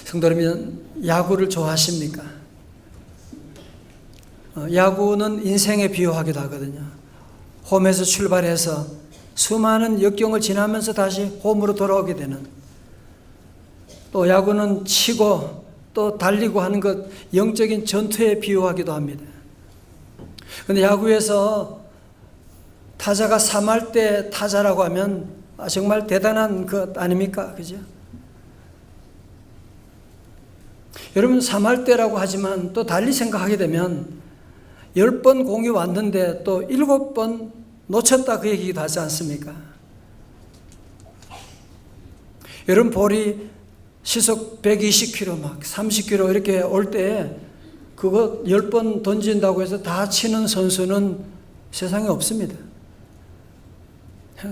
성도 여러분, 야구를 좋아하십니까? 야구는 인생에 비유하기도 하거든요. 홈에서 출발해서 수많은 역경을 지나면서 다시 홈으로 돌아오게 되는, 또 야구는 치고 또 달리고 하는 것, 영적인 전투에 비유하기도 합니다. 그런데 야구에서 타자가 3할 때 타자라고 하면 정말 대단한 것 아닙니까? 그죠? 여러분, 3할 때라고 하지만 또 달리 생각하게 되면 10번 공이 왔는데 또 7번 놓쳤다, 그 얘기도 하지 않습니까? 여러분, 볼이 시속 120km, 막 30km 이렇게 올 때 그거 10번 던진다고 해서 다 치는 선수는 세상에 없습니다.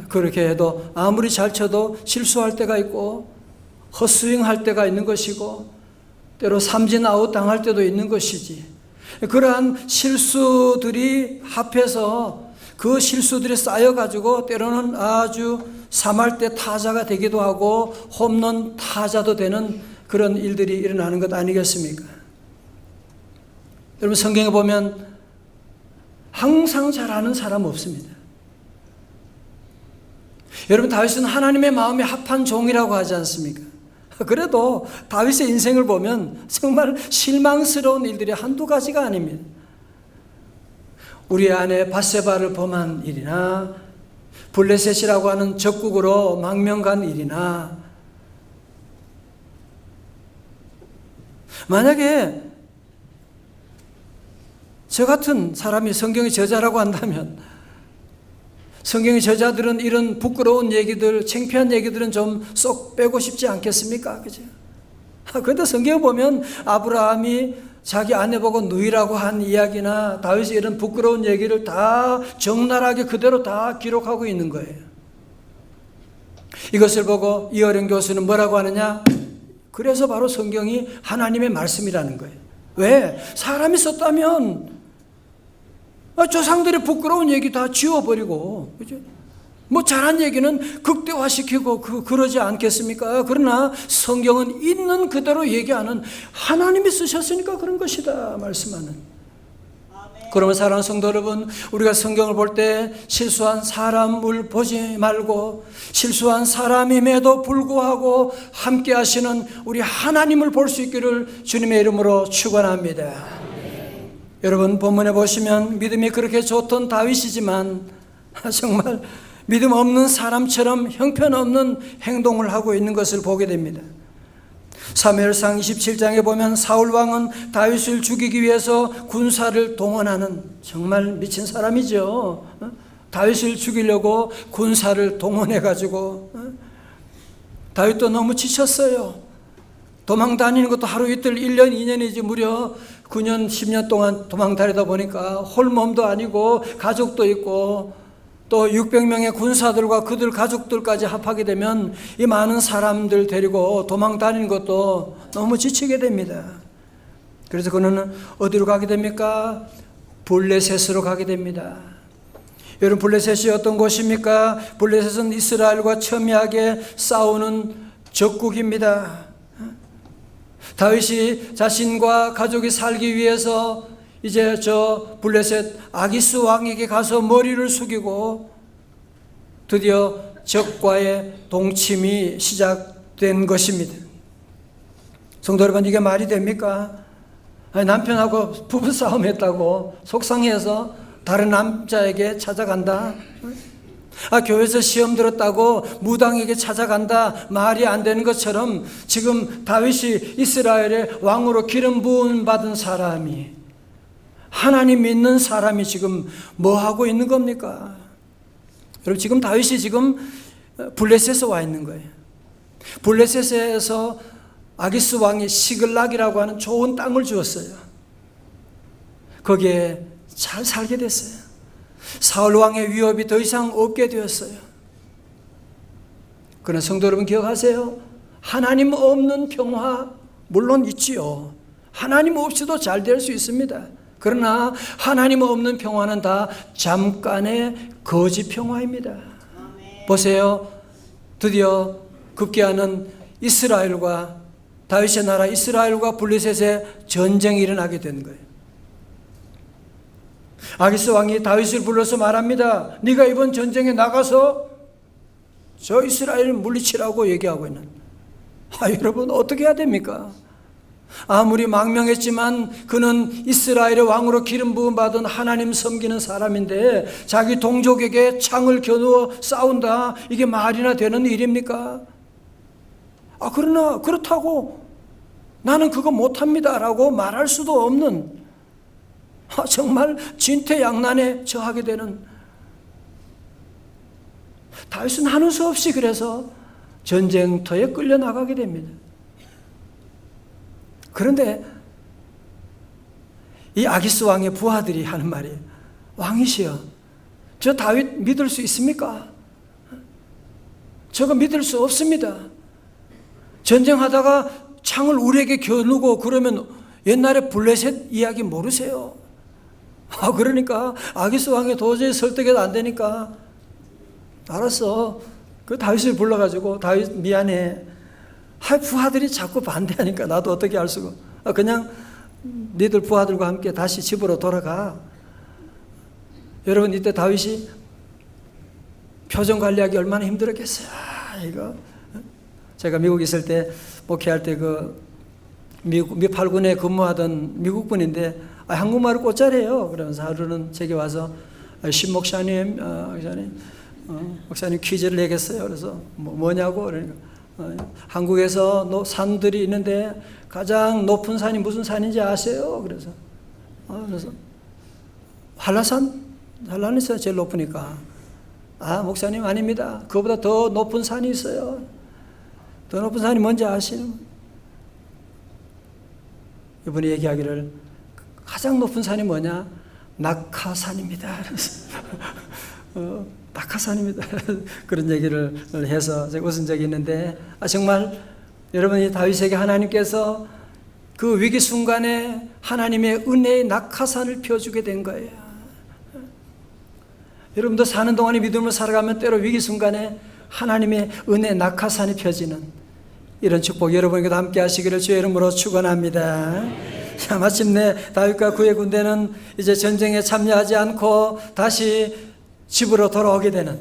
그렇게 해도 아무리 잘 쳐도 실수할 때가 있고 헛스윙할 때가 있는 것이고 때로 삼진 아웃 당할 때도 있는 것이지, 그러한 실수들이 합해서 그 실수들이 쌓여가지고 때로는 아주 3할 때 타자가 되기도 하고 홈런 타자도 되는 그런 일들이 일어나는 것 아니겠습니까? 여러분, 성경에 보면 항상 잘하는 사람 없습니다. 여러분, 다윗은 하나님의 마음에 합한 종이라고 하지 않습니까? 그래도 다윗의 인생을 보면 정말 실망스러운 일들이 한두 가지가 아닙니다. 우리 아내 밧세바를 범한 일이나 블레셋이라고 하는 적국으로 망명간 일이나, 만약에 저 같은 사람이 성경의 저자라고 한다면 성경의 저자들은 이런 부끄러운 얘기들, 창피한 얘기들은 좀 쏙 빼고 싶지 않겠습니까? 그죠? 그런데 성경을 보면 아브라함이 자기 아내 보고 누이라고 한 이야기나 다윗이 이런 부끄러운 얘기를 다 적나라하게 그대로 다 기록하고 있는 거예요. 이것을 보고 이어령 교수는 뭐라고 하느냐? 그래서 바로 성경이 하나님의 말씀이라는 거예요. 왜? 사람이 썼다면 조상들의 부끄러운 얘기 다 지워버리고, 그죠? 뭐 잘한 얘기는 극대화시키고 그러지 않겠습니까? 그러나 성경은 있는 그대로 얘기하는, 하나님이 쓰셨으니까 그런 것이다 말씀하는. 그러면 사랑하는 성도 여러분, 우리가 성경을 볼 때 실수한 사람을 보지 말고 실수한 사람임에도 불구하고 함께 하시는 우리 하나님을 볼 수 있기를 주님의 이름으로 축원합니다. 여러분, 본문에 보시면 믿음이 그렇게 좋던 다윗이지만 정말 믿음 없는 사람처럼 형편없는 행동을 하고 있는 것을 보게 됩니다. 사무엘상 27장에 보면 사울 왕은 다윗을 죽이기 위해서 군사를 동원하는, 정말 미친 사람이죠. 다윗을 죽이려고 군사를 동원해가지고, 다윗도 너무 지쳤어요. 도망 다니는 것도 하루 이틀, 1년 2년이지 무려 9년 10년 동안 도망 다니다 보니까 홀몸도 아니고 가족도 있고 또 600명의 군사들과 그들 가족들까지 합하게 되면 이 많은 사람들 데리고 도망 다니는 것도 너무 지치게 됩니다. 그래서 그는 어디로 가게 됩니까? 블레셋으로 가게 됩니다. 여러분, 블레셋이 어떤 곳입니까? 블레셋은 이스라엘과 첨예하게 싸우는 적국입니다. 다윗이 자신과 가족이 살기 위해서 이제 저 블레셋 아기스 왕에게 가서 머리를 숙이고 드디어 적과의 동침이 시작된 것입니다. 성도 여러분, 이게 말이 됩니까? 아니, 남편하고 부부싸움 했다고 속상해서 다른 남자에게 찾아간다? 교회에서 시험 들었다고 무당에게 찾아간다? 말이 안 되는 것처럼 지금 다윗이 이스라엘의 왕으로 기름 부음 받은 사람이, 하나님 믿는 사람이 지금 뭐 하고 있는 겁니까? 여러분, 지금 다윗이 지금 블레셋에 와 있는 거예요. 블레셋에서 아기스 왕이 시글락이라고 하는 좋은 땅을 주었어요. 거기에 잘 살게 됐어요. 사울 왕의 위협이 더 이상 없게 되었어요. 그러나 성도 여러분, 기억하세요. 하나님 없는 평화 물론 있지요. 하나님 없이도 잘 될 수 있습니다. 그러나 하나님 없는 평화는 다 잠깐의 거짓 평화입니다. 보세요. 드디어 급기야는 이스라엘과 다윗의 나라 이스라엘과 블레셋의 전쟁이 일어나게 된 거예요. 아기스 왕이 다윗을 불러서 말합니다. 네가 이번 전쟁에 나가서 저 이스라엘을 물리치라고 얘기하고 있는. 여러분 어떻게 해야 됩니까? 아무리 망명했지만 그는 이스라엘의 왕으로 기름 부음 받은 하나님 섬기는 사람인데 자기 동족에게 창을 겨누어 싸운다. 이게 말이나 되는 일입니까? 그러나 그렇다고 나는 그거 못합니다 라고 말할 수도 없는, 정말 진퇴양난에 처하게 되는. 다윗은 하는 수 없이 그래서 전쟁터에 끌려나가게 됩니다. 그런데 이 아기스 왕의 부하들이 하는 말이, 왕이시여, 저 다윗 믿을 수 있습니까? 저거 믿을 수 없습니다. 전쟁하다가 창을 우리에게 겨누고 그러면 옛날에 블레셋 이야기 모르세요? 그러니까 아기스 왕이 도저히 설득이 안 되니까, 알았어, 그 다윗을 불러가지고, 다윗 미안해, 부하들이 자꾸 반대하니까 나도 어떻게 할 수가, 그냥 니들 부하들과 함께 다시 집으로 돌아가. 여러분 이때 다윗이 표정 관리하기 얼마나 힘들었겠어요. 이거 제가 미국 있을 때 목회할 때 미국 미팔군에 근무하던 미국분인데 한국말을 곧잘해요. 그러면서 하루는 제게 와서 신 목사님, 목사님 퀴즈를 내겠어요. 그래서 뭐냐고 그러니까 한국에서 산들이 있는데 가장 높은 산이 무슨 산인지 아세요? 그래서 한라산이 제일 높으니까. 목사님 아닙니다. 그거보다 더 높은 산이 있어요. 더 높은 산이 뭔지 아시는? 이분이 얘기하기를 가장 높은 산이 뭐냐? 낙하산입니다. 그래서 낙하산입니다. 그런 얘기를 해서 제가 웃은 적이 있는데, 정말 여러분이 다윗에게 하나님께서 그 위기 순간에 하나님의 은혜의 낙하산을 펴주게 된 거예요. 여러분도 사는 동안에 믿음으로 살아가면 때로 위기 순간에 하나님의 은혜 낙하산이 펴지는 이런 축복 여러분에게도 함께 하시기를 주의 이름으로 축원합니다. 자, 마침내 다윗과 그의 군대는 이제 전쟁에 참여하지 않고 다시 집으로 돌아오게 되는,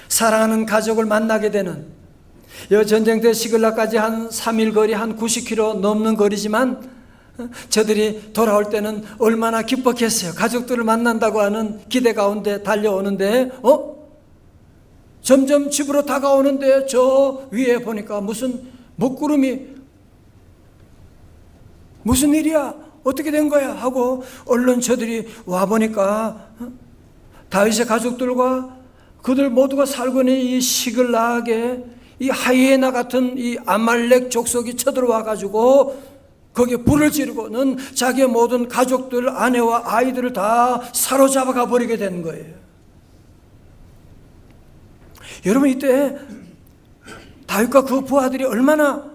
사랑하는 가족을 만나게 되는, 이 전쟁 때 시글락까지 한 3일 거리, 한 90km 넘는 거리지만 저들이 돌아올 때는 얼마나 기뻤겠어요. 가족들을 만난다고 하는 기대 가운데 달려오는데 점점 집으로 다가오는데 저 위에 보니까 무슨 먹구름이, 무슨 일이야? 어떻게 된 거야? 하고 얼른 저들이 와보니까 다윗의 가족들과 그들 모두가 살고 있는 이 시글락에 이 하이에나 같은 이 아말렉 족속이 쳐들어와 가지고 거기에 불을 지르고는 자기의 모든 가족들, 아내와 아이들을 다 사로잡아 가버리게 되는 거예요. 여러분 이때 다윗과 그 부하들이 얼마나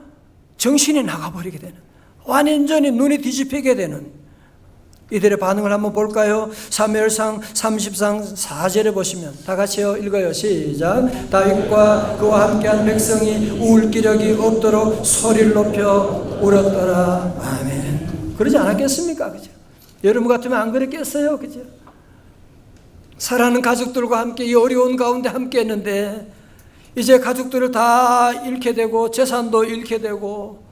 정신이 나가버리게 되는, 완전히 눈이 뒤집히게 되는 이들의 반응을 한번 볼까요? 사무엘상 30장 4절에 보시면 다 같이요 읽어요. 시작. 다윗과 그와 함께한 백성이 울 기력이 없도록 소리를 높여 울었더라. 아멘. 그러지 않았겠습니까? 그죠? 여러분 같으면 안 그랬겠어요? 그죠? 사랑하는 가족들과 함께 이 어려운 가운데 함께 했는데 이제 가족들을 다 잃게 되고 재산도 잃게 되고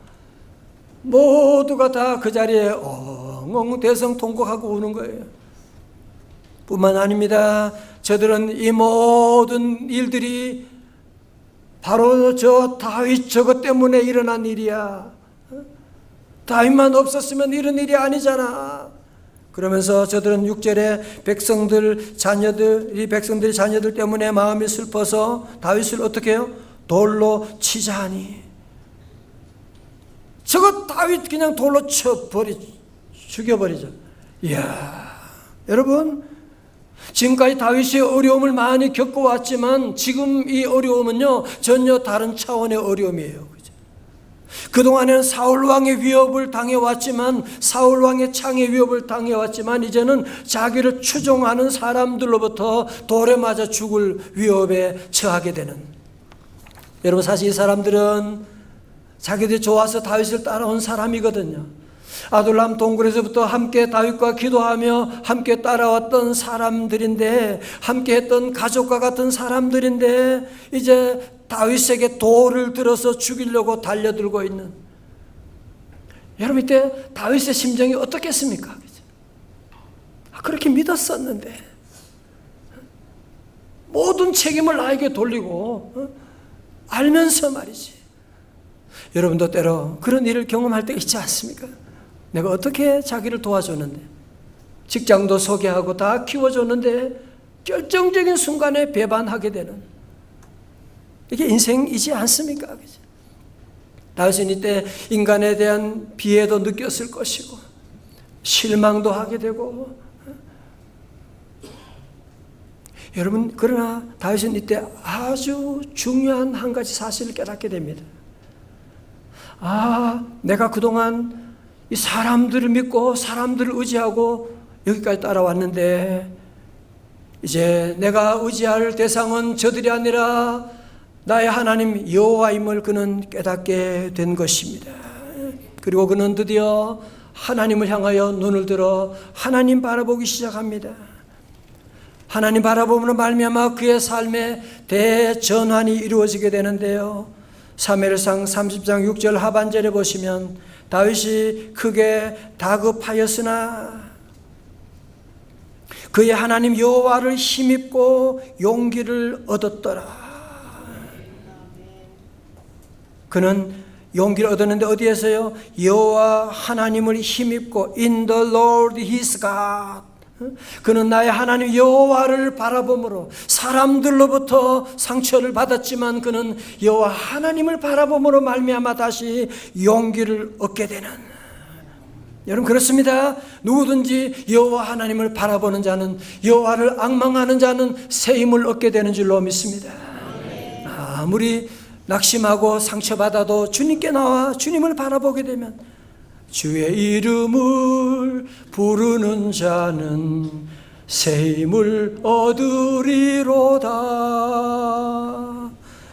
모두가 다 그 자리에 엉엉 대성통곡하고 우는 거예요. 뿐만 아닙니다. 저들은 이 모든 일들이 바로 저 다윗 저것 때문에 일어난 일이야. 다윗만 없었으면 이런 일이 아니잖아. 그러면서 저들은 6절에 백성들이 자녀들 때문에 마음이 슬퍼서 다윗을 어떻게 해요? 돌로 치자 하니. 저거 다윗 그냥 돌로 죽여버리죠. 이야, 여러분 지금까지 다윗이 어려움을 많이 겪어왔지만 지금 이 어려움은요 전혀 다른 차원의 어려움이에요. 그죠? 그동안에는 사울왕의 위협을 당해왔지만 사울왕의 창의 위협을 당해왔지만 이제는 자기를 추종하는 사람들로부터 돌에 맞아 죽을 위협에 처하게 되는. 여러분 사실 이 사람들은 자기들이 좋아서 다윗을 따라온 사람이거든요. 아둘람 동굴에서부터 함께 다윗과 기도하며 함께 따라왔던 사람들인데, 함께 했던 가족과 같은 사람들인데, 이제 다윗에게 돌을 들어서 죽이려고 달려들고 있는, 여러분 이때 다윗의 심정이 어떻겠습니까? 그렇게 믿었었는데 모든 책임을 나에게 돌리고 알면서 말이지. 여러분도 때로 그런 일을 경험할 때 있지 않습니까? 내가 어떻게 자기를 도와줬는데, 직장도 소개하고 다 키워줬는데 결정적인 순간에 배반하게 되는, 이게 인생이지 않습니까? 다윗은 이때 인간에 대한 비애도 느꼈을 것이고 실망도 하게 되고, 여러분 그러나 다윗은 이때 아주 중요한 한 가지 사실을 깨닫게 됩니다. 내가 그동안 이 사람들을 믿고 사람들을 의지하고 여기까지 따라왔는데, 이제 내가 의지할 대상은 저들이 아니라 나의 하나님 여호와임을 그는 깨닫게 된 것입니다. 그리고 그는 드디어 하나님을 향하여 눈을 들어 하나님 바라보기 시작합니다. 하나님 바라보므로 말미암아 그의 삶에 대전환이 이루어지게 되는데요, 사무엘상 30장 6절 하반절에 보시면 다윗이 크게 다급하였으나 그의 하나님 여호와를 힘입고 용기를 얻었더라. 그는 용기를 얻었는데 어디에서요? 여호와 하나님을 힘입고 in the Lord his God. 그는 나의 하나님 여호와를 바라봄으로, 사람들로부터 상처를 받았지만 그는 여호와 하나님을 바라봄으로 말미암아 다시 용기를 얻게 되는, 여러분 그렇습니다. 누구든지 여호와 하나님을 바라보는 자는, 여호와를 앙망하는 자는 새 힘을 얻게 되는 줄로 믿습니다. 아무리 낙심하고 상처받아도 주님께 나와 주님을 바라보게 되면 주의 이름을 부르는 자는 새 힘을 얻으리로다.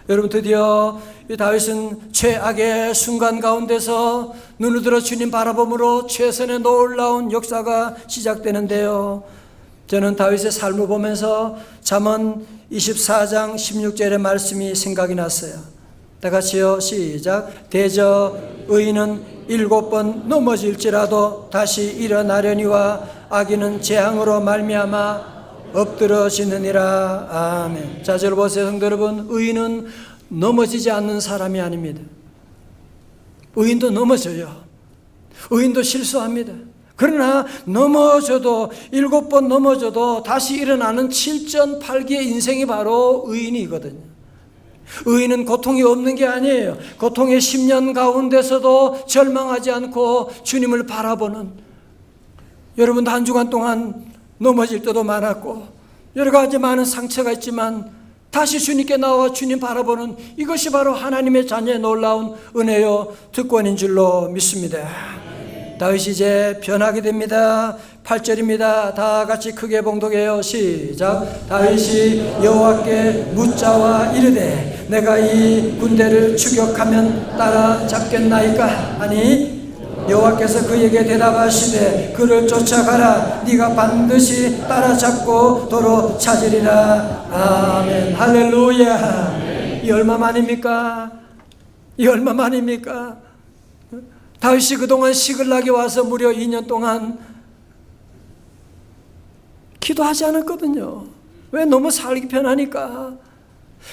여러분 드디어 이 다윗은 최악의 순간 가운데서 눈을 들어 주님 바라봄으로 최선의 놀라운 역사가 시작되는데요, 저는 다윗의 삶을 보면서 잠언 24장 16절의 말씀이 생각이 났어요. 다 같이요, 시작. 대저 의인은 7번 넘어질지라도 다시 일어나려니와 악인은 재앙으로 말미암아 엎드러지느니라. 아멘. 자, 저를 보세요, 성도 여러분. 의인은 넘어지지 않는 사람이 아닙니다. 의인도 넘어져요. 의인도 실수합니다. 그러나 넘어져도 7번 넘어져도 다시 일어나는 7전8기의 인생이 바로 의인이거든요. 의인은 고통이 없는 게 아니에요. 고통의 10년 가운데서도 절망하지 않고 주님을 바라보는, 여러분도 한 주간 동안 넘어질 때도 많았고 여러 가지 많은 상처가 있지만 다시 주님께 나와 주님 바라보는, 이것이 바로 하나님의 자녀의 놀라운 은혜요 특권인 줄로 믿습니다. 다윗이 이제 변하게 됩니다. 8절입니다. 다 같이 크게 봉독해요. 시작. 다윗이 여호와께 묻자와 이르되 내가 이 군대를 추격하면 따라잡겠나이까 하니 여호와께서 그에게 대답하시되 그를 쫓아가라. 네가 반드시 따라잡고 도로 찾으리라. 아멘. 할렐루야. 이 얼마만입니까? 이 얼마만입니까? 다윗이 그동안 시글락에 와서 무려 2년 동안 기도하지 않았거든요. 왜? 너무 살기 편하니까.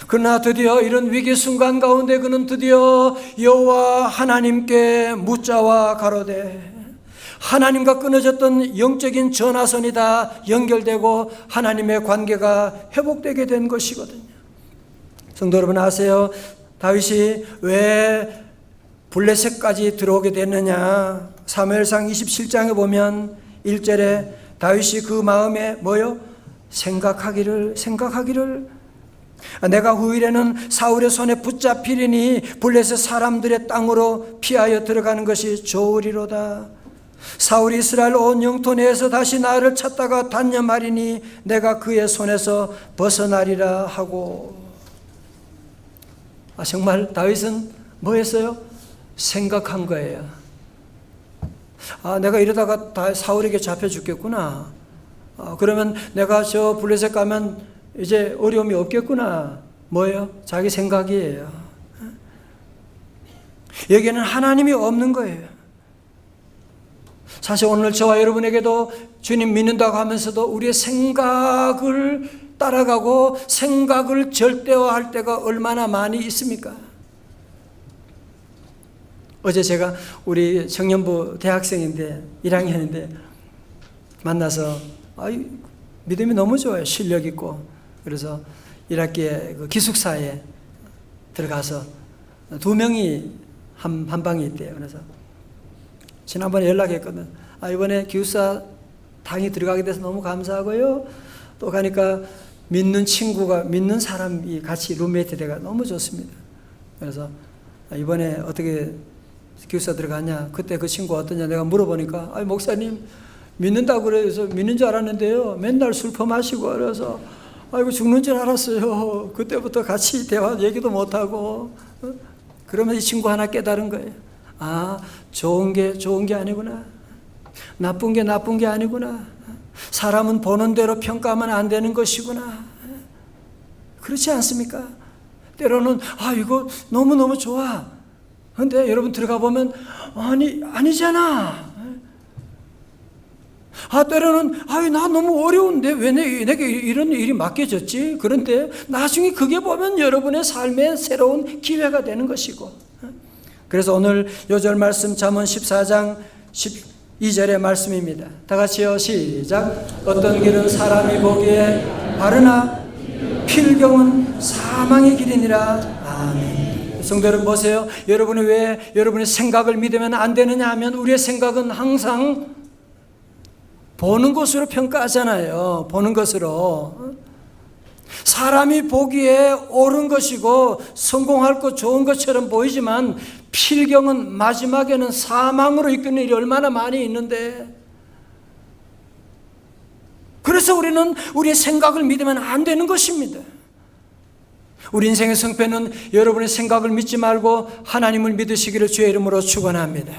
그러나 드디어 이런 위기 순간 가운데 그는 드디어 여호와 하나님께 묻자와 가로되, 하나님과 끊어졌던 영적인 전화선이 다 연결되고 하나님의 관계가 회복되게 된 것이거든요. 성도 여러분 아세요? 다윗이 왜 블레셋까지 들어오게 됐느냐? 사무엘상 27장에 보면 1절에 다윗이 그 마음에 뭐요? 생각하기를 내가 후일에는 사울의 손에 붙잡히리니 블레셋 사람들의 땅으로 피하여 들어가는 것이 좋으리로다. 사울이 이스라엘 온 영토 내에서 다시 나를 찾다가 단념하리니 내가 그의 손에서 벗어나리라 하고. 정말 다윗은 뭐 했어요? 생각한 거예요. 아, 내가 이러다가 다 사울에게 잡혀 죽겠구나. 그러면 내가 저 블레셋 가면 이제 어려움이 없겠구나. 뭐예요? 자기 생각이에요. 여기에는 하나님이 없는 거예요. 사실 오늘 저와 여러분에게도 주님 믿는다고 하면서도 우리의 생각을 따라가고 생각을 절대화할 때가 얼마나 많이 있습니까? 어제 제가 우리 청년부 대학생인데 1학년인데 만나서 믿음이 너무 좋아요. 실력 있고. 그래서 1학기에 그 기숙사에 들어가서 2명이 한 방에 있대요. 그래서 지난번에 연락했거든. 이번에 기숙사 당이 들어가게 돼서 너무 감사하고요. 또 가니까 믿는 친구가, 믿는 사람이 같이 룸메이트 돼가 너무 좋습니다. 그래서 이번에 어떻게 기숙사 들어갔냐? 그때 그 친구가 어떠냐? 내가 물어보니까, 목사님, 믿는다고 그래서 믿는 줄 알았는데요. 맨날 술 퍼마시고 그래서, 아이고, 죽는 줄 알았어요. 그때부터 같이 대화, 얘기도 못하고. 그러면 이 친구 하나 깨달은 거예요. 좋은 게 아니구나. 나쁜 게 아니구나. 사람은 보는 대로 평가하면 안 되는 것이구나. 그렇지 않습니까? 때로는 이거 너무너무 좋아. 근데 여러분 들어가 보면 아니잖아. 때로는 나 너무 어려운데 왜 내게 이런 일이 맡겨졌지? 그런데 나중에 그게 보면 여러분의 삶의 새로운 기회가 되는 것이고. 그래서 오늘 요절 말씀 잠언 14장 12절의 말씀입니다. 다 같이요. 시작. 어떤 길은 사람이 보기에 바르나 필경은 사망의 길이니라. 아멘. 성도 여러분 보세요. 여러분이 왜 여러분의 생각을 믿으면 안 되느냐 하면 우리의 생각은 항상 보는 것으로 평가하잖아요. 보는 것으로. 사람이 보기에 옳은 것이고 성공할 것 좋은 것처럼 보이지만 필경은 마지막에는 사망으로 이끄는 일이 얼마나 많이 있는데, 그래서 우리는 우리의 생각을 믿으면 안 되는 것입니다. 우리 인생의 성패는 여러분의 생각을 믿지 말고 하나님을 믿으시기를 주의 이름으로 축원합니다.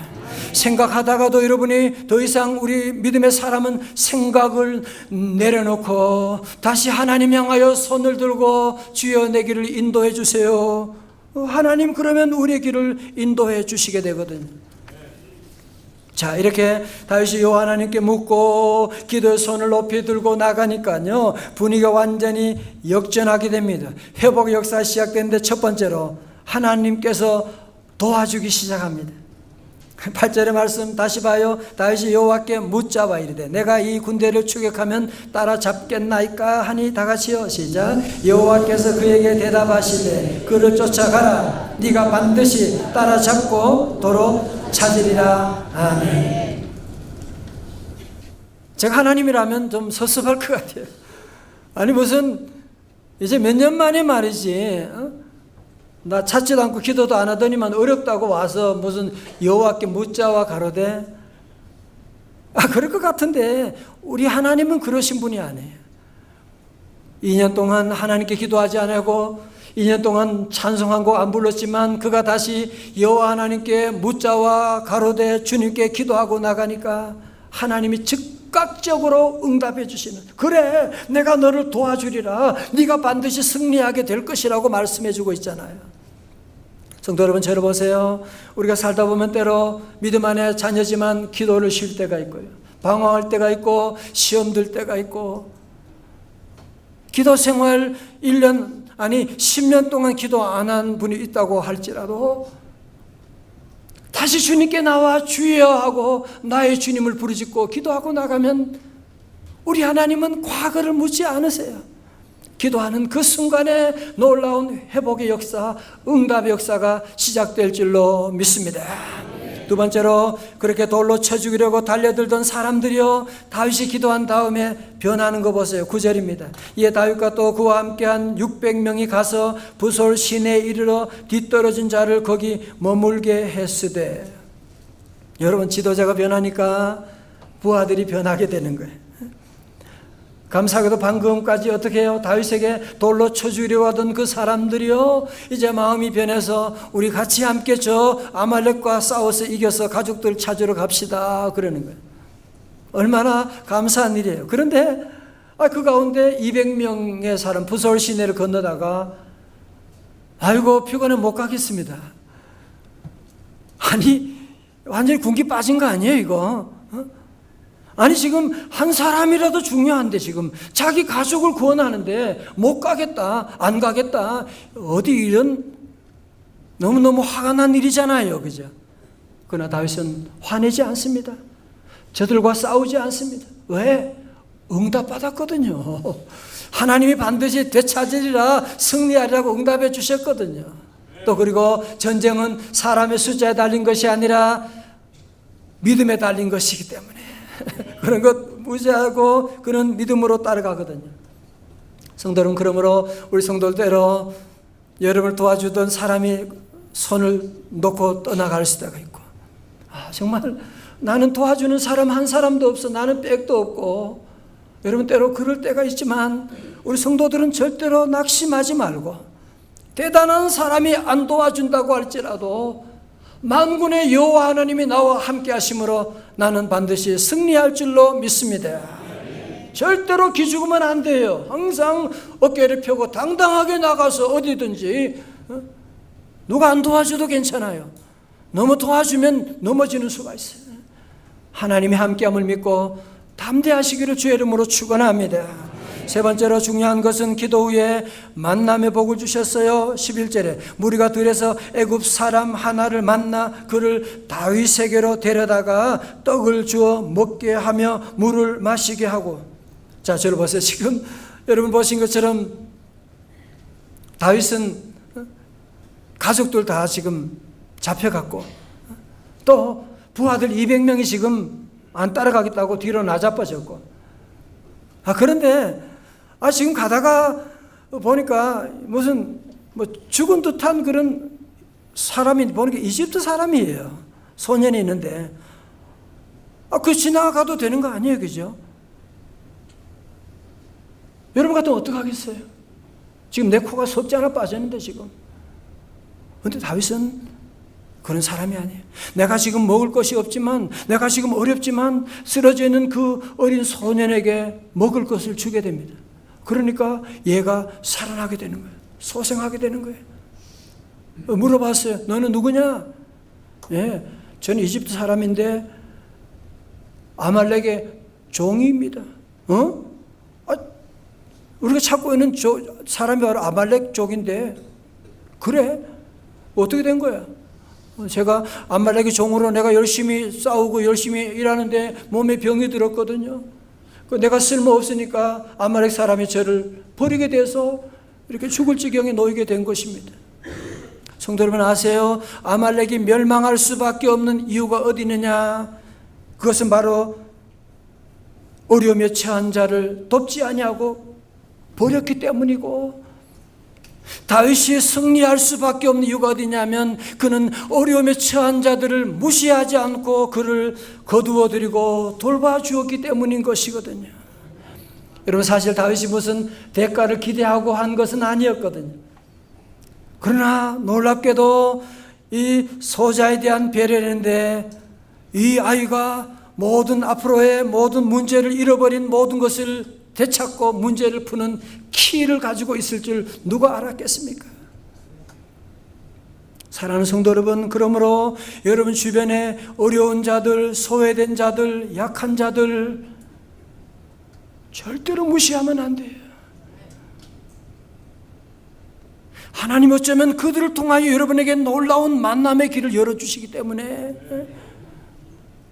생각하다가도 여러분이 더 이상 우리 믿음의 사람은 생각을 내려놓고 다시 하나님 향하여 손을 들고 주여 내 길을 인도해 주세요. 하나님 그러면 우리의 길을 인도해 주시게 되거든요. 자, 이렇게 다윗이 여호와 하나님께 묻고 기도의 손을 높이 들고 나가니까요, 분위기가 완전히 역전하게 됩니다. 회복의 역사가 시작되는데 첫 번째로 하나님께서 도와주기 시작합니다. 8절의 말씀 다시 봐요. 다윗이 여호와께 묻자와 이르되 내가 이 군대를 추격하면 따라잡겠나이까 하니 다 같이요. 시작. 여호와께서 그에게 대답하시되 그를 쫓아가라. 네가 반드시 따라잡고 도로 찾으리라. 아멘. 제가 하나님이라면 좀 섭섭할 것 같아요. 아니 무슨 이제 몇 년 만에 말이지, 나 찾지도 않고 기도도 안 하더니만 어렵다고 와서 무슨 여호와께 묻자와 가로되, 그럴 것 같은데 우리 하나님은 그러신 분이 아니에요. 2년 동안 하나님께 기도하지 않고 2년 동안 찬송한 곡 안 불렀지만 그가 다시 여호와 하나님께 묻자와 가로되 주님께 기도하고 나가니까 하나님이 즉각적으로 응답해 주시는, 그래 내가 너를 도와주리라, 네가 반드시 승리하게 될 것이라고 말씀해 주고 있잖아요. 성도 여러분, 저를 보세요. 우리가 살다 보면 때로 믿음 안에 자녀지만 기도를 쉴 때가 있고요, 방황할 때가 있고 시험 들 때가 있고, 기도 생활 1년 아니 10년 동안 기도 안 한 분이 있다고 할지라도 다시 주님께 나와 주여 하고 나의 주님을 부르짖고 기도하고 나가면 우리 하나님은 과거를 묻지 않으세요. 기도하는 그 순간에 놀라운 회복의 역사, 응답의 역사가 시작될 줄로 믿습니다. 두 번째로 그렇게 돌로 쳐 죽이려고 달려들던 사람들이요, 다윗이 기도한 다음에 변하는 거 보세요. 9절입니다. 이에 다윗과 또 그와 함께한 600명이 가서 부솔 시내에 이르러 뒤떨어진 자를 거기 머물게 했으되. 여러분, 지도자가 변하니까 부하들이 변하게 되는 거예요. 감사하게도 방금까지 어떻게 해요? 다윗에게 돌로 쳐 죽이려 하던 그 사람들이요, 이제 마음이 변해서 우리 같이 함께 저 아말렉과 싸워서 이겨서 가족들 찾으러 갑시다 그러는 거예요. 얼마나 감사한 일이에요. 그런데 그 가운데 200명의 사람 부솔 시내를 건너다가 아이고 피곤해 못 가겠습니다. 아니 완전히 군기 빠진 거 아니에요 이거? 아니 지금 한 사람이라도 중요한데 지금 자기 가족을 구원하는데 못 가겠다, 안 가겠다, 어디 이런 너무너무 화가 난 일이잖아요, 그죠? 그러나 다윗은 화내지 않습니다. 저들과 싸우지 않습니다. 왜? 응답받았거든요. 하나님이 반드시 되찾으리라, 승리하리라고 응답해 주셨거든요. 또 그리고 전쟁은 사람의 숫자에 달린 것이 아니라 믿음에 달린 것이기 때문에 그런 것 무시하고 그는 믿음으로 따라가거든요. 성도는 그러므로 우리 성도들대로 여러분을 도와주던 사람이 손을 놓고 떠나갈 수가 있고, 정말 나는 도와주는 사람 한 사람도 없어, 나는 백도 없고, 여러분 때로 그럴 때가 있지만 우리 성도들은 절대로 낙심하지 말고, 대단한 사람이 안 도와준다고 할지라도 만군의 여호와 하나님이 나와 함께 하심으로 나는 반드시 승리할 줄로 믿습니다. 절대로 기죽으면 안 돼요. 항상 어깨를 펴고 당당하게 나가서 어디든지, 누가 안 도와줘도 괜찮아요. 너무 도와주면 넘어지는 수가 있어요. 하나님이 함께함을 믿고 담대하시기를 주의 이름으로 축원합니다. 세 번째로 중요한 것은 기도 후에 만남의 복을 주셨어요. 11절에 무리가 들에서 애굽 사람 하나를 만나 그를 다윗에게로 데려다가 떡을 주어 먹게 하며 물을 마시게 하고. 자, 저를 보세요. 지금 여러분 보신 것처럼 다윗은 가족들 다 지금 잡혀갔고, 또 부하들 200명이 지금 안 따라가겠다고 뒤로 나자빠졌고, 그런데 지금 가다가 보니까 무슨 죽은 듯한 그런 사람이, 보니까 이집트 사람이에요. 소년이 있는데 그 지나가도 되는 거 아니에요, 그죠? 여러분 같으면 어떡하겠어요? 지금 내 코가 섭지 않아 빠졌는데 지금. 그런데 다윗은 그런 사람이 아니에요. 내가 지금 먹을 것이 없지만, 내가 지금 어렵지만 쓰러져 있는 그 어린 소년에게 먹을 것을 주게 됩니다. 그러니까 얘가 살아나게 되는 거예요. 소생하게 되는 거예요. 물어봤어요. 너는 누구냐? 예, 저는 이집트 사람인데 아말렉의 종입니다. 우리가 찾고 있는 사람이 바로 아말렉 족인데, 그래? 어떻게 된 거야? 제가 아말렉의 종으로 내가 열심히 싸우고 열심히 일하는데 몸에 병이 들었거든요. 내가 쓸모없으니까 아말렉 사람이 저를 버리게 돼서 이렇게 죽을 지경에 놓이게 된 것입니다. 성도 여러분 아세요? 아말렉이 멸망할 수밖에 없는 이유가 어디 있느냐? 그것은 바로 어려움에 처한 자를 돕지 아니하고 버렸기 때문이고, 다윗이 승리할 수밖에 없는 이유가 어디냐면 그는 어려움에 처한 자들을 무시하지 않고 그를 거두어들이고 돌봐주었기 때문인 것이거든요. 여러분 사실 다윗이 무슨 대가를 기대하고 한 것은 아니었거든요. 그러나 놀랍게도 이 소자에 대한 배려인데, 이 아이가 모든 앞으로의 모든 문제를 잃어버린 모든 것을 되찾고 문제를 푸는 키를 가지고 있을 줄 누가 알았겠습니까? 사랑하는 성도 여러분, 그러므로 여러분 주변에 어려운 자들, 소외된 자들, 약한 자들 절대로 무시하면 안 돼요. 하나님 어쩌면 그들을 통하여 여러분에게 놀라운 만남의 길을 열어주시기 때문에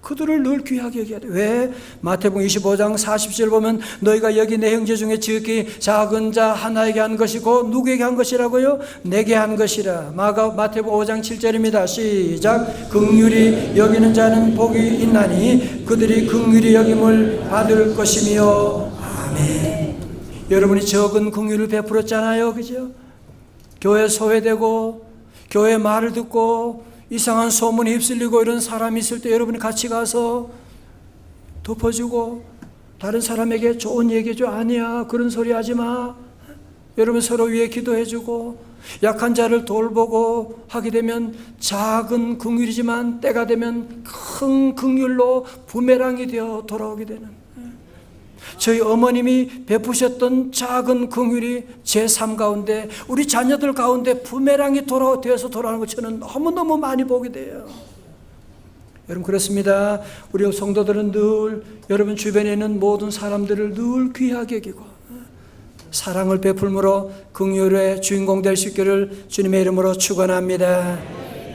그들을 늘 귀하게 여겨야 돼. 왜? 마태복음 25장 40절 보면 너희가 여기 내 형제 중에 지극히 작은 자 하나에게 한 것이고 누구에게 한 것이라고요? 내게 한 것이라. 마태복음 5장 7절입니다. 시작. 긍휼히 여기는 자는 복이 있나니 그들이 긍휼히 여김을 받을 것이며. 아멘. 여러분이 적은 긍휼을 베풀었잖아요, 그죠? 교회 소외되고 교회 말을 듣고 이상한 소문이 휩쓸리고 이런 사람이 있을 때 여러분이 같이 가서 덮어주고 다른 사람에게 좋은 얘기죠. 아니야, 그런 소리 하지 마. 여러분 서로 위해 기도해주고 약한 자를 돌보고 하게 되면 작은 긍휼이지만 때가 되면 큰 긍휼로 부메랑이 되어 돌아오게 되는, 저희 어머님이 베푸셨던 작은 긍휼이 제 삶 가운데 우리 자녀들 가운데 부메랑이 되어서 돌아오는 것 저는 너무너무 많이 보게 돼요. 여러분 그렇습니다. 우리 성도들은 늘 여러분 주변에 있는 모든 사람들을 늘 귀하게 여기고 사랑을 베풀므로 긍휼의 주인공 될 수 있기를 주님의 이름으로 축원합니다.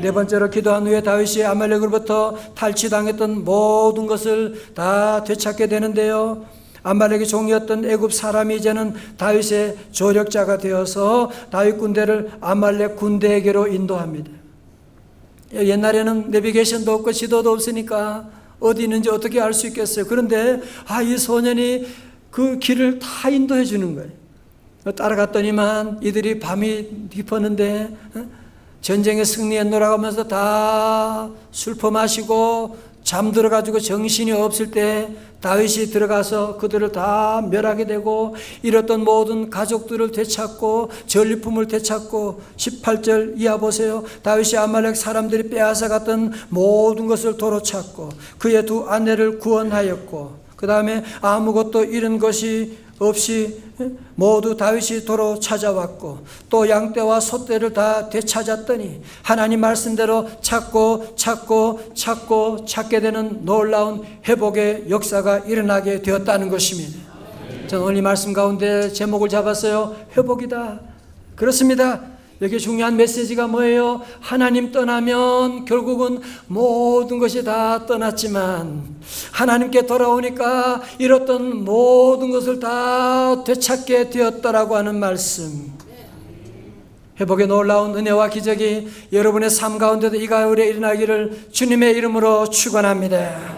네 번째로 기도한 후에 다윗이 아말렉으로부터 탈취당했던 모든 것을 다 되찾게 되는데요, 아말렉의 종이었던 애굽 사람이 이제는 다윗의 조력자가 되어서 다윗 군대를 아말렉 군대에게로 인도합니다. 옛날에는 내비게이션도 없고 지도도 없으니까 어디 있는지 어떻게 알 수 있겠어요. 그런데 이 소년이 그 길을 다 인도해 주는 거예요. 따라갔더니만 이들이 밤이 깊었는데 전쟁에 승리했노라고 하면서 다 술 퍼마시고 잠들어가지고 정신이 없을 때 다윗이 들어가서 그들을 다 멸하게 되고 잃었던 모든 가족들을 되찾고 전리품을 되찾고 18절 이하 보세요. 다윗이 아말렉 사람들이 빼앗아갔던 모든 것을 도로 찾고 그의 두 아내를 구원하였고 그 다음에 아무것도 잃은 것이 없이 모두 다윗이 도로 찾아왔고 또 양떼와 소떼를 다 되찾았더니 하나님 말씀대로 찾게 되는 놀라운 회복의 역사가 일어나게 되었다는 것입니다. 저는 오늘 이 말씀 가운데 제목을 잡았어요. 회복이다. 그렇습니다. 여기 중요한 메시지가 뭐예요? 하나님 떠나면 결국은 모든 것이 다 떠났지만 하나님께 돌아오니까 잃었던 모든 것을 다 되찾게 되었다라고 하는 말씀. 회복의 놀라운 은혜와 기적이 여러분의 삶 가운데도 이 가을에 일어나기를 주님의 이름으로 축원합니다.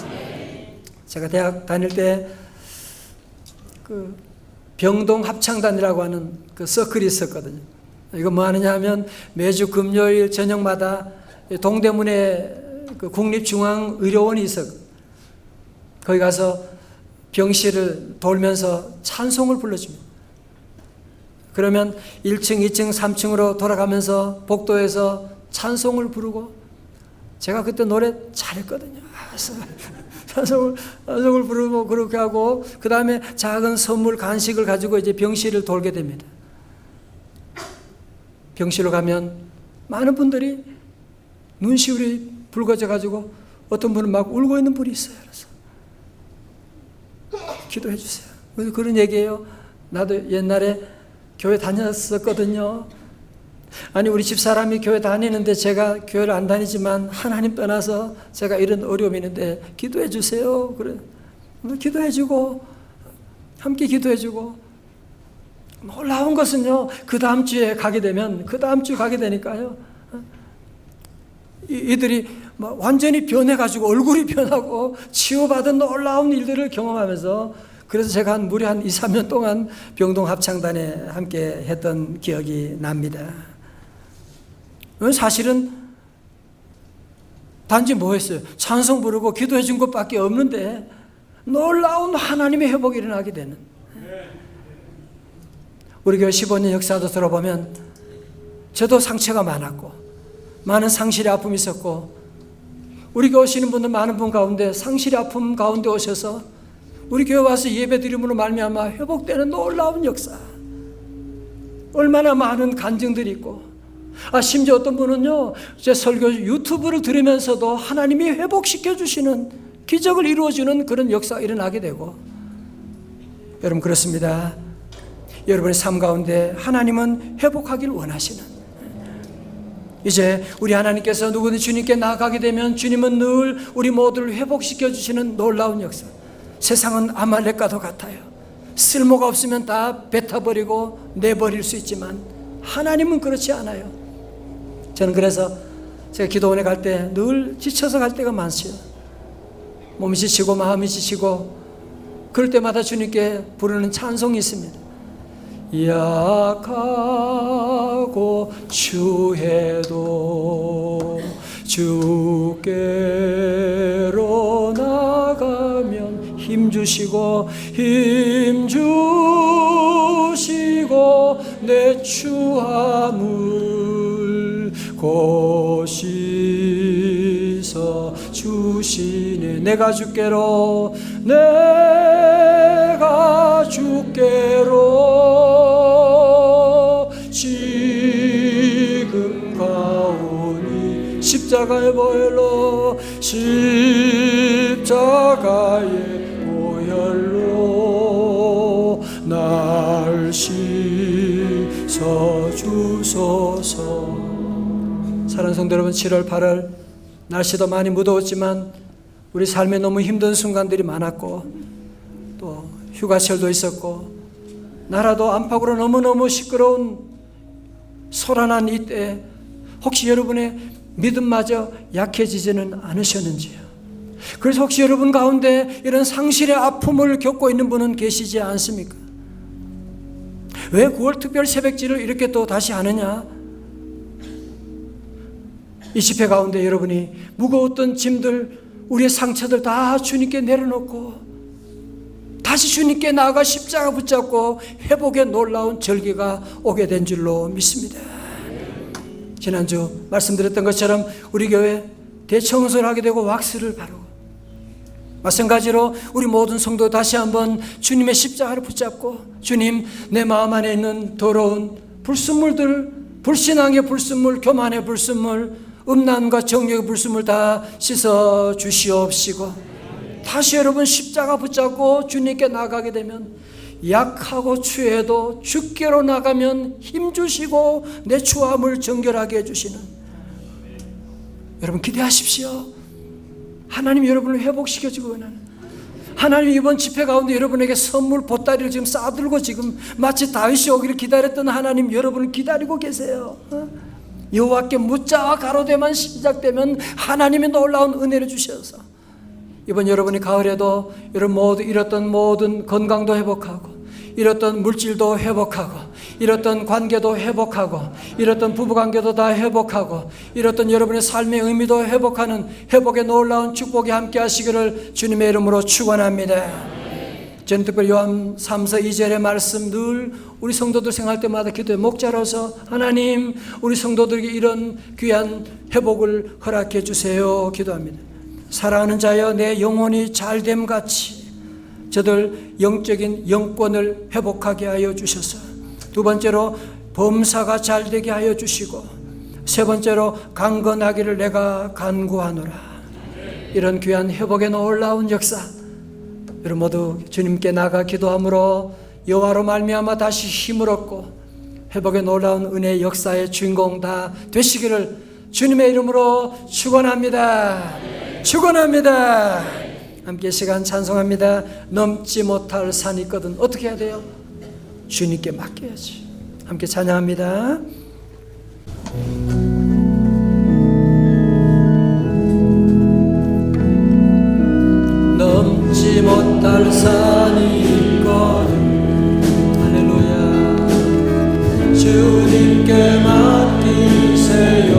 제가 대학 다닐 때 그 병동 합창단이라고 하는 그 서클이 있었거든요. 이거 뭐 하느냐 하면 매주 금요일 저녁마다 동대문에 그 국립중앙의료원이 있어. 거기 가서 병실을 돌면서 찬송을 불러줍니다. 그러면 1층, 2층, 3층으로 돌아가면서 복도에서 찬송을 부르고 제가 그때 노래 잘했거든요. 찬송을 부르고 그렇게 하고 그 다음에 작은 선물 간식을 가지고 이제 병실을 돌게 됩니다. 병실로 가면 많은 분들이 눈시울이 붉어져 가지고 어떤 분은 막 울고 있는 분이 있어요. 그래서 기도해 주세요. 그런 얘기예요. 나도 옛날에 교회 다녔었거든요. 아니 우리 집사람이 교회 다니는데 제가 교회를 안 다니지만 하나님 떠나서 제가 이런 어려움이 있는데 기도해 주세요. 그래 기도해 주고 함께 기도해 주고 놀라운 것은요, 그 다음 주에 가게 되면, 그 다음 주 가게 되니까요, 이들이 완전히 변해가지고 얼굴이 변하고 치유받은 놀라운 일들을 경험하면서 그래서 제가 무려 한 2, 3년 동안 병동 합창단에 함께 했던 기억이 납니다. 사실은 단지 뭐 했어요? 찬송 부르고 기도해 준 것밖에 없는데 놀라운 하나님의 회복이 일어나게 되는, 우리 교회 15년 역사도 들어보면 저도 상처가 많았고 많은 상실의 아픔이 있었고 우리 교회 오시는 분들 많은 분 가운데 상실의 아픔 가운데 오셔서 우리 교회 와서 예배 드림으로 말미암아 회복되는 놀라운 역사, 얼마나 많은 간증들이 있고 심지어 어떤 분은요 제 설교 유튜브를 들으면서도 하나님이 회복시켜 주시는 기적을 이루어주는 그런 역사가 일어나게 되고, 여러분 그렇습니다. 여러분의 삶 가운데 하나님은 회복하기를 원하시는, 이제 우리 하나님께서 누구든 주님께 나아가게 되면 주님은 늘 우리 모두를 회복시켜 주시는 놀라운 역사. 세상은 아말렉과도 같아요. 쓸모가 없으면 다 뱉어버리고 내버릴 수 있지만 하나님은 그렇지 않아요. 저는 그래서 제가 기도원에 갈 때 늘 지쳐서 갈 때가 많죠. 몸이 지치고 마음이 지치고 그럴 때마다 주님께 부르는 찬송이 있습니다. 약하고 추해도 주께로 나가면 힘주시 주시고 힘 주시고 내 추함을 고시서 주시네. 내가 주께로 지금 가오니 십자가의 보혈로 십자가의 보혈로 날 씻어 주소서. 사랑하는 성도 여러분, 7월 8월 날씨도 많이 무더웠지만 우리 삶에 너무 힘든 순간들이 많았고 또 휴가철도 있었고 나라도 안팎으로 너무너무 시끄러운 소란한 이때 혹시 여러분의 믿음마저 약해지지는 않으셨는지요? 그래서 혹시 여러분 가운데 이런 상실의 아픔을 겪고 있는 분은 계시지 않습니까? 왜 9월 특별 새벽지를 이렇게 또 다시 하느냐? 이 집회 가운데 여러분이 무거웠던 짐들, 우리의 상처들 다 주님께 내려놓고 다시 주님께 나아가 십자가 붙잡고 회복의 놀라운 절기가 오게 된 줄로 믿습니다. 지난주 말씀드렸던 것처럼 우리 교회 대청소를 하게 되고 왁스를 바르고, 마찬가지로 우리 모든 성도 다시 한번 주님의 십자가를 붙잡고, 주님, 내 마음 안에 있는 더러운 불순물들, 불신앙의 불순물, 교만의 불순물, 음란과 정욕의 불순물 다 씻어 주시옵시고, 다시 여러분 십자가 붙잡고 주님께 나가게 되면 약하고 추해도 주께로 나가면 힘주시고 내 추함을 정결하게 해주시는, 여러분 기대하십시오. 하나님 여러분을 회복시켜주고 원하는 하나님, 이번 집회 가운데 여러분에게 선물 보따리를 지금 싸들고 지금 마치 다윗이 오기를 기다렸던 하나님, 여러분을 기다리고 계세요. 여호와께 묻자와 가로되만 시작되면 하나님의 놀라운 은혜를 주셔서 이번 여러분이 가을에도 여러분 모두 잃었던 모든 건강도 회복하고, 잃었던 물질도 회복하고, 잃었던 관계도 회복하고, 잃었던 부부관계도 다 회복하고, 잃었던 여러분의 삶의 의미도 회복하는 회복의 놀라운 축복이 함께 하시기를 주님의 이름으로 축원합니다. 저는 특별히 요한 3서 2절의 말씀 늘 우리 성도들 생활 때마다 기도의 목자로서 하나님, 우리 성도들에게 이런 귀한 회복을 허락해 주세요 기도합니다. 사랑하는 자여, 내 영혼이 잘됨같이 저들 영적인 영권을 회복하게 하여 주셔서, 두 번째로 범사가 잘되게 하여 주시고, 세 번째로 강건하기를 내가 간구하노라. 이런 귀한 회복의 놀라운 역사, 여러분 모두 주님께 나가 기도함으로 여호와로 말미암아 다시 힘을 얻고 회복의 놀라운 은혜의 역사의 주인공 다 되시기를 주님의 이름으로 축원합니다. 축원합니다. 함께 시간 찬송합니다. 넘지 못할 산이 있거든 어떻게 해야 돼요? 주님께 맡겨야지. 함께 찬양합니다. 넘지 못할 산이 있거든, 할렐루야. 주님께 맡기세요.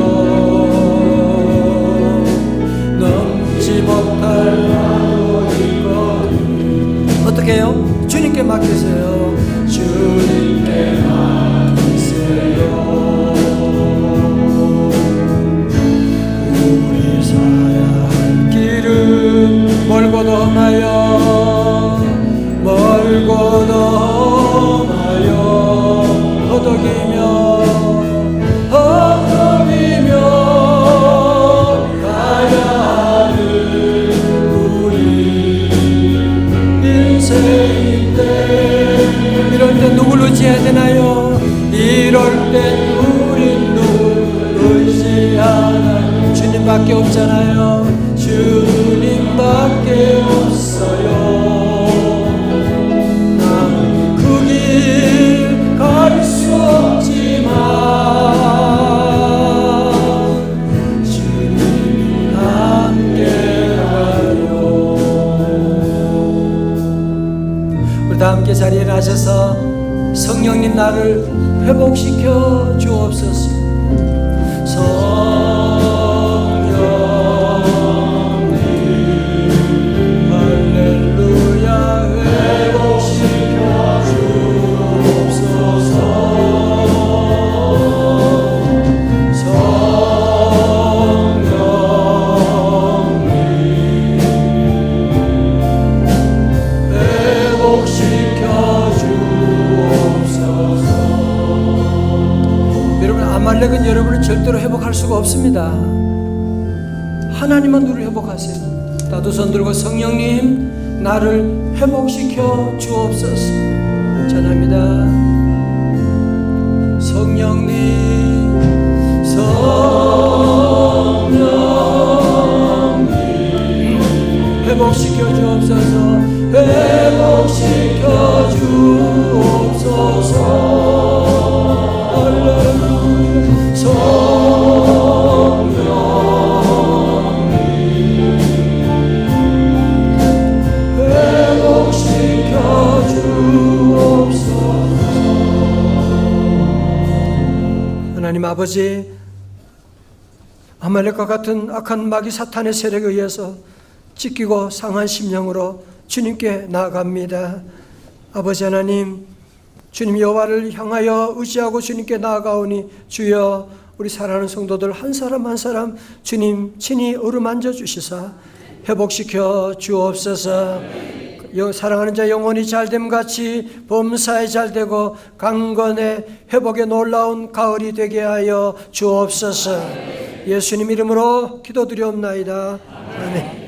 넘지 못할 바로 있거든 어떻게 해요? 주님께 맡기세요. 주님께 맡기세요. 우리 살아야 할 길은 멀고도 험하여, 멀고도 험하여, 허덕이며 가야 하는 우리 인생인데, 이럴 때 누굴 의지해야 되나요? 이럴 땐 우린 누굴 의지하나? 주님밖에 없잖아요. 주님밖에 없어요. 나는 그 길 갈 수 없지만 주님이 함께 가요. 우리 다 함께 자리에 나셔서 성령님 나를 회복시켜 주옵소서. 성령님 할렐루야 절대로 회복할 수가 없습니다. 하나님만 우리를 회복하세요. 나도 손 들고 성령님 나를 회복시켜 주옵소서. 전합니다. 성령님 회복시켜 주옵소서. 회복시켜 주옵소서. 할렐루야. 성령님 회복시켜 주옵소서. 하나님 아버지, 아말렉과 같은 악한 마귀 사탄의 세력에 의해서 찢기고 상한 심령으로 주님께 나아갑니다. 아버지 하나님, 주님 여호와를 향하여 의지하고 주님께 나아가오니 주여 우리 사랑하는 성도들 한 사람 한 사람 주님 친히 어루만져 주시사 회복시켜 주옵소서. 사랑하는 자 영혼이 잘됨 같이 범사에 잘되고 강건의 회복에 놀라운 가을이 되게 하여 주옵소서. 예수님 이름으로 기도드리옵나이다. 아멘.